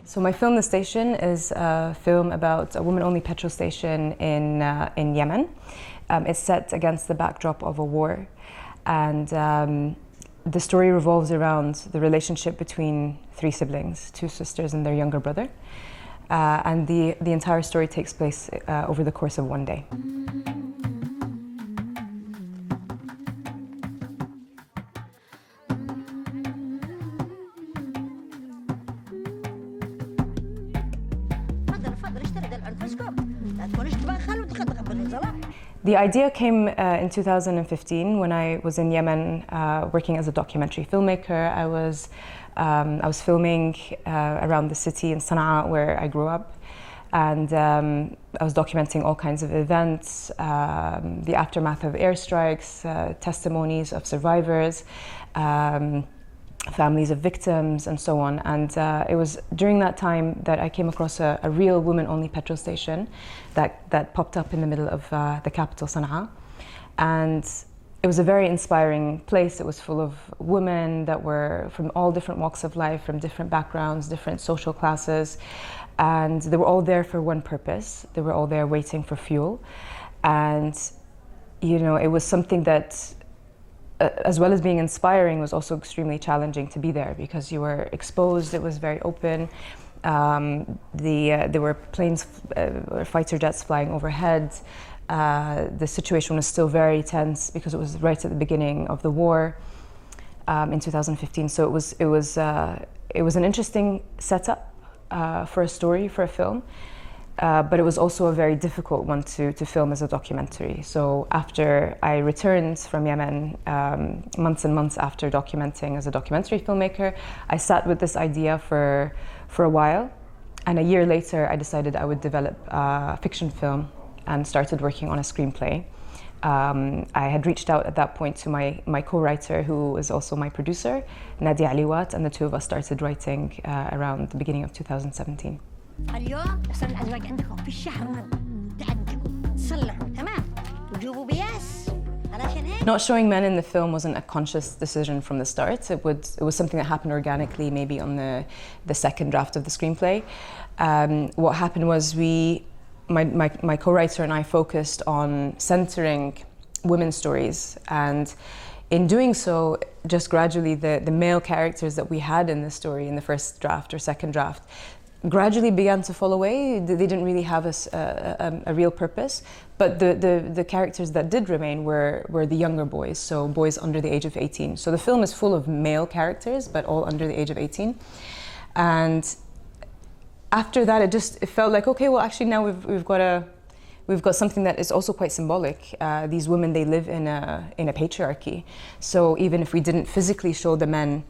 So my film, The Station, is a film about a woman-only petrol station in Yemen. It's set against the backdrop of a war, and the story revolves around the relationship between three siblings, two sisters and their younger brother. And the entire story takes place over the course of one day. The idea came in 2015 when I was in Yemen working as a documentary filmmaker. I was filming around the city in Sana'a, where I grew up, and I was documenting all kinds of events, the aftermath of airstrikes, testimonies of survivors, families of victims, and so on. And it was during that time that I came across a real women-only petrol station that popped up in the middle of the capital, Sana'a. And it was a very inspiring place. It was full of women that were from all different walks of life, from different backgrounds, different social classes. And they were all there for one purpose. They were all there waiting for fuel. And, you know, it was something that, as well as being inspiring, was also extremely challenging to be there because you were exposed. It was very open. There were planes, fighter jets flying overhead. The situation was still very tense because it was right at the beginning of the war in 2015. So it was an interesting setup for a story, for a film. But it was also a very difficult one to film as a documentary. So after I returned from Yemen, months and months after documenting as a documentary filmmaker, I sat with this idea for a while. And a year later, I decided I would develop a fiction film and started working on a screenplay. I had reached out at that point to my co-writer, who is also my producer, Nadia Aliwat, and the two of us started writing around the beginning of 2017. اليوم صار الازواج عندكم في الشهر تعدلوا تصلحوا تمام وتجيبوا بياس علشان هيك. Not showing men in the film wasn't a conscious decision from the start. It was something that happened organically, maybe on the second draft of the screenplay. What happened was my co-writer and I focused on centering women's stories, and in doing so, just gradually the male characters that we had in the story in the first draft or second draft gradually began to fall away. They didn't really have a real purpose, but the characters that did remain were the younger boys, so boys under the age of 18. So the film is full of male characters, but all under the age of 18. And after that, it felt like, okay, well, actually now we've got something that is also quite symbolic. These women, they live in a patriarchy. So even if we didn't physically show the men,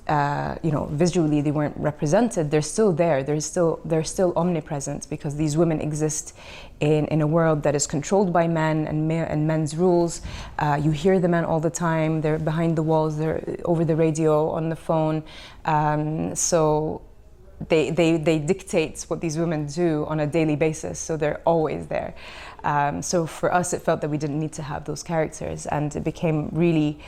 visually they weren't represented, they're still there. They're still omnipresent because these women exist in a world that is controlled by men and men's rules. You hear the men all the time. They're behind the walls. They're over the radio, on the phone. So they dictate what these women do on a daily basis. So they're always there. So for us, it felt that we didn't need to have those characters, and it became really.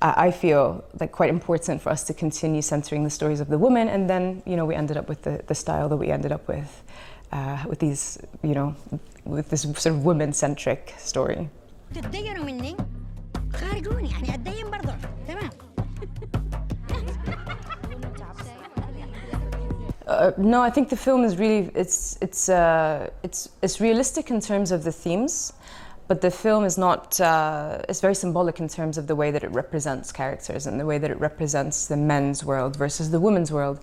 I feel like quite important for us to continue centering the stories of the women, and then we ended up with the style that we ended up with these with this sort of women-centric story. No, I think the film is really it's realistic in terms of the themes. But the film is not, it's very symbolic in terms of the way that it represents characters and the way that it represents the men's world versus the women's world.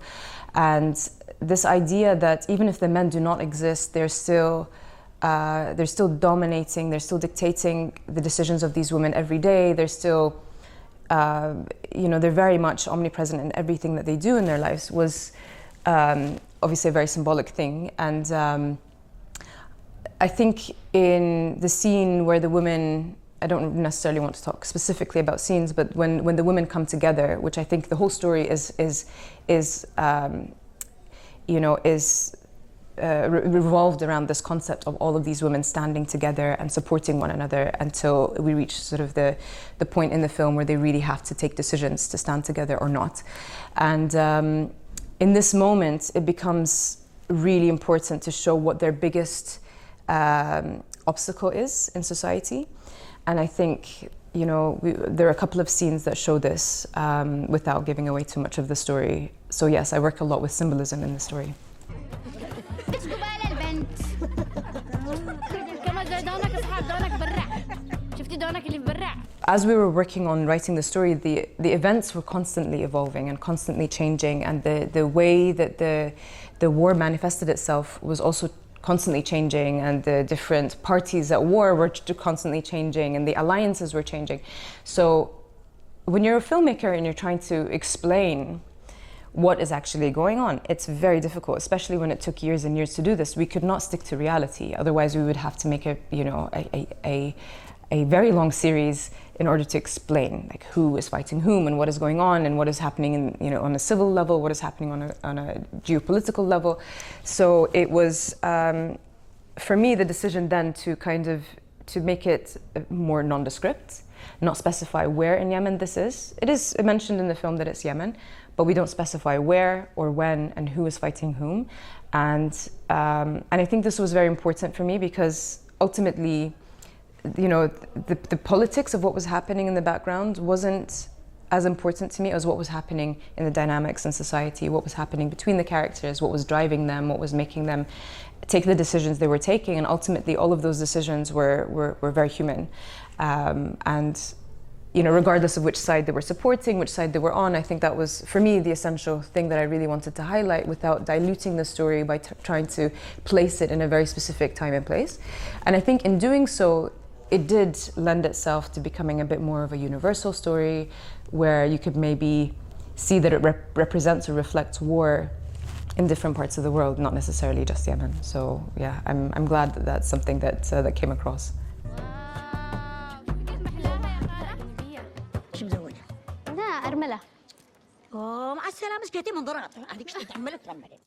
And this idea that even if the men do not exist, they're still dominating, they're still dictating the decisions of these women every day. They're still, they're very much omnipresent in everything that they do in their lives was obviously a very symbolic thing. And I think in the scene where the women, I don't necessarily want to talk specifically about scenes, but when the women come together, which I think the whole story revolved around this concept of all of these women standing together and supporting one another until we reach sort of the point in the film where they really have to take decisions to stand together or not. And in this moment, it becomes really important to show what their biggest obstacle is in society. And I think, you know, there are a couple of scenes that show this without giving away too much of the story. So yes, I work a lot with symbolism in the story. As we were working on writing the story, the events were constantly evolving and constantly changing, and the way that the war manifested itself was also constantly changing, and the different parties at war were constantly changing, and the alliances were changing. So when you're a filmmaker and you're trying to explain what is actually going on, it's very difficult, especially when it took years and years to do this. We could not stick to reality, otherwise we would have to make a very long series in order to explain like who is fighting whom and what is going on and what is happening in, you know, on a civil level, what is happening on a geopolitical level. So it was for me the decision then to kind of to make it more nondescript, not specify where in Yemen this is. It is mentioned in the film that it's Yemen, but we don't specify where or when and who is fighting whom. And I think this was very important for me because ultimately, you know, the politics of what was happening in the background wasn't as important to me as what was happening in the dynamics in society, what was happening between the characters, what was driving them, what was making them take the decisions they were taking. And ultimately, all of those decisions were very human. And, you know, regardless of which side they were supporting, which side they were on, I think that was, for me, the essential thing that I really wanted to highlight without diluting the story by trying to place it in a very specific time and place. And I think in doing so, it did lend itself to becoming a bit more of a universal story where you could maybe see that it represents or reflects war in different parts of the world, not necessarily just Yemen. So yeah, I'm glad that that's something that that came across. شو مزوجة؟ لا أرملة. مع السلامة، شكيتي من ضرب، هذيك شو تتحملت ترملت.